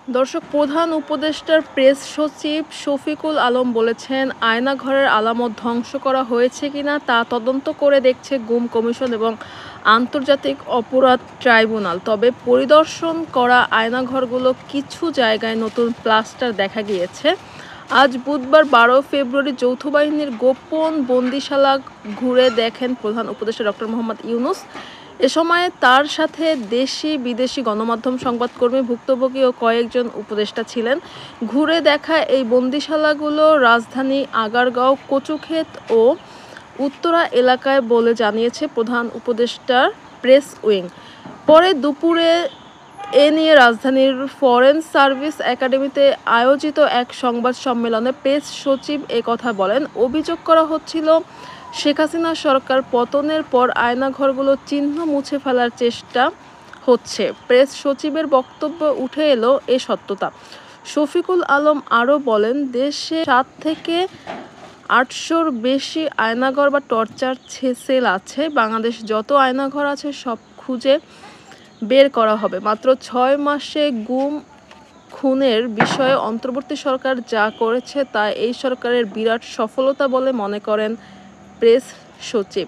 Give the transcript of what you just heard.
দর্শক, প্রধান উপদেষ্টার প্রেস সচিব শফিকুল আলম বলেছেন, আয়নাঘরের আলামত ধ্বংস করা হয়েছে কিনা তা তদন্ত করে দেখছে গুম কমিশন এবং আন্তর্জাতিক অপরাধ ট্রাইব্যুনাল। তবে পরিদর্শন করা আয়নাঘরগুলো কিছু জায়গায় নতুন প্লাস্টার দেখা গিয়েছে। আজ বুধবার 12 ফেব্রুয়ারি যৌথ বাহিনীর গোপন বন্দিশালা ঘুরে দেখেন প্রধান উপদেষ্টা ডক্টর মোহাম্মদ ইউনূস। এ সময় তার সাথে দেশি বিদেশি গণমাধ্যম, সংবাদকর্মী, ভুক্তভোগী ও কয়েকজন উপদেষ্টা ছিলেন। ঘুরে দেখা এই বন্দিশালাগুলো রাজধানী আগারগাঁও, কচুক্ষেত ও উত্তরা এলাকায় বলে জানিয়েছে প্রধান উপদেষ্টার প্রেস উইং। পরে দুপুরে এ নিয়ে রাজধানীর ফরেন সার্ভিস একাডেমিতে আয়োজিত এক সংবাদ সম্মেলনে প্রেস সচিব কথা বলেন। অভিযোগ করা হচ্ছিল, শেখ হাসিনা সরকার পতনের পর আয়নাঘরগুলোর চিহ্ন মুছে ফেলার চেষ্টা হচ্ছে। প্রেস সচিবের বক্তব্য উঠে এলো এ সত্যতা। শফিকুল আলম আরও বলেন, দেশে 7 থেকে 800-র বেশি আয়নাঘর বা টর্চার সেল আছে। বাংলাদেশ যত আয়নাঘর আছে সব খুঁজে বের করা হবে। মাত্র 6 মাসে গুম খুনের বিষয়ে অন্তর্বর্তী সরকার যা করেছে তা এই সরকারের বিরাট সফলতা বলে মনে করেন প্রেস সচিব।